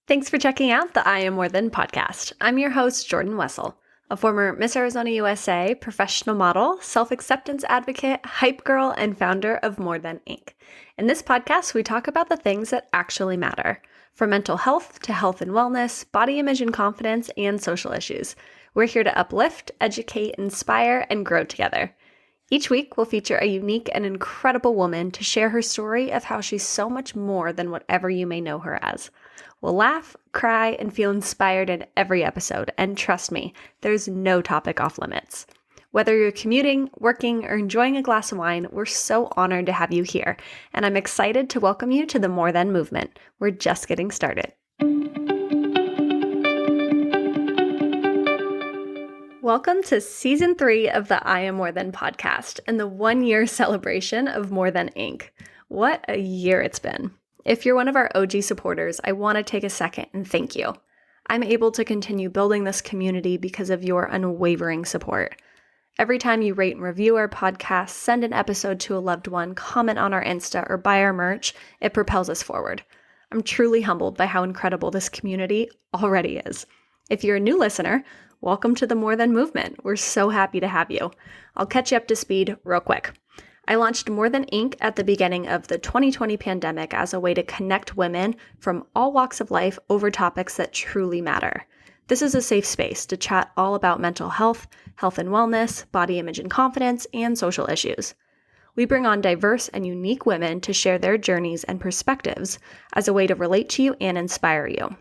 Thanks for checking out the I Am More Than podcast. I'm your host, Jordan Wessel, a former Miss Arizona USA, professional model, self-acceptance advocate, hype girl, and founder of More Than Inc. In this podcast, we talk about the things that actually matter, from mental health to health and wellness, body image and confidence, and social issues. We're here to uplift, educate, inspire, and grow together. Each week, we'll feature a unique and incredible woman to share her story of how she's so much more than whatever you may know her as. We'll laugh, cry, and feel inspired in every episode, and trust me, there's no topic off limits. Whether you're commuting, working, or enjoying a glass of wine, we're so honored to have you here, and I'm excited to welcome you to the More Than movement. We're just getting started. Welcome to Season 3 of the I Am More Than podcast and the 1-year celebration of More Than Inc. What a year it's been. If you're one of our OG supporters, I want to take a second and thank you. I'm able to continue building this community because of your unwavering support. Every time you rate and review our podcast, send an episode to a loved one, comment on our Insta, or buy our merch, it propels us forward. I'm truly humbled by how incredible this community already is. If you're a new listener, welcome to the More Than movement. We're so happy to have you. I'll catch you up to speed real quick. I launched More Than Inc. at the beginning of the 2020 pandemic as a way to connect women from all walks of life over topics that truly matter. This is a safe space to chat all about mental health, health and wellness, body image and confidence, and social issues. We bring on diverse and unique women to share their journeys and perspectives as a way to relate to you and inspire you.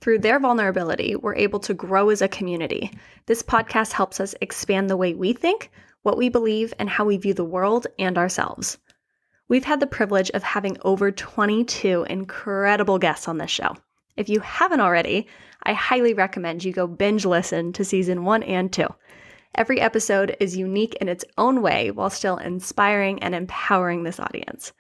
Through their vulnerability, we're able to grow as a community. This podcast helps us expand the way we think, what we believe, and how we view the world and ourselves. We've had the privilege of having over 22 incredible guests on this show. If you haven't already, I highly recommend you go binge listen to Season 1 and 2. Every episode is unique in its own way while still inspiring and empowering this audience.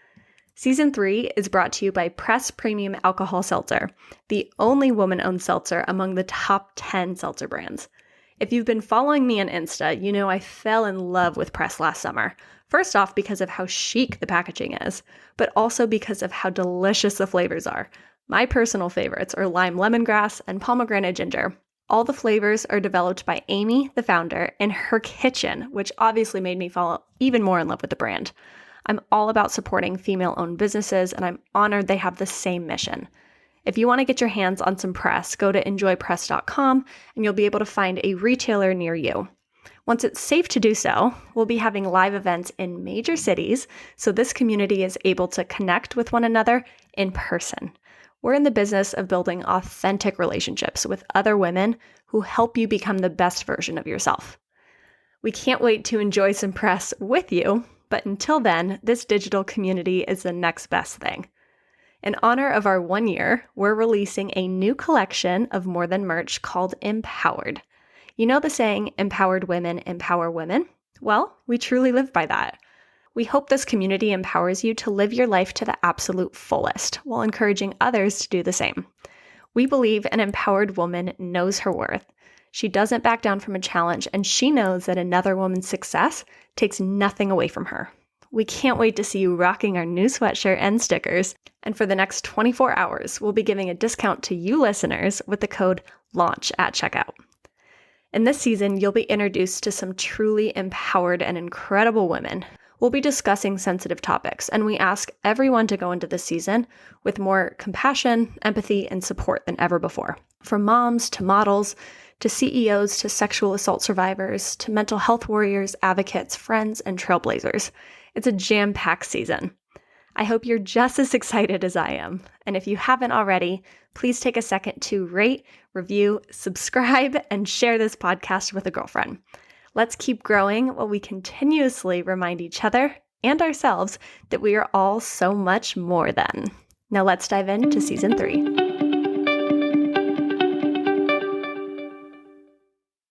Season 3 is brought to you by Press Premium Alcohol Seltzer, the only woman-owned seltzer among the top 10 seltzer brands. If you've been following me on Insta, you know I fell in love with Press last summer. First off, because of how chic the packaging is, but also because of how delicious the flavors are. My personal favorites are lime lemongrass and pomegranate ginger. All the flavors are developed by Amy, the founder, in her kitchen, which obviously made me fall even more in love with the brand. I'm all about supporting female-owned businesses, and I'm honored they have the same mission. If you want to get your hands on some press, go to enjoypress.com and you'll be able to find a retailer near you. Once it's safe to do so, we'll be having live events in major cities so this community is able to connect with one another in person. We're in the business of building authentic relationships with other women who help you become the best version of yourself. We can't wait to enjoy some press with you, but until then, this digital community is the next best thing. In honor of our 1 year, we're releasing a new collection of More Than merch called Empowered. You know the saying, empowered women empower women? Well, we truly live by that. We hope this community empowers you to live your life to the absolute fullest while encouraging others to do the same. We believe an empowered woman knows her worth. She doesn't back down from a challenge, and she knows that another woman's success takes nothing away from her. We can't wait to see you rocking our new sweatshirt and stickers. And for the next 24 hours, we'll be giving a discount to you listeners with the code LAUNCH at checkout. In this season, you'll be introduced to some truly empowered and incredible women. We'll be discussing sensitive topics, and we ask everyone to go into this season with more compassion, empathy, and support than ever before. From moms to models, to CEOs, to sexual assault survivors, to mental health warriors, advocates, friends, and trailblazers. It's a jam-packed season. I hope you're just as excited as I am. And if you haven't already, please take a second to rate, review, subscribe, and share this podcast with a girlfriend. Let's keep growing while we continuously remind each other and ourselves that we are all so much more than. Now let's dive into Season 3.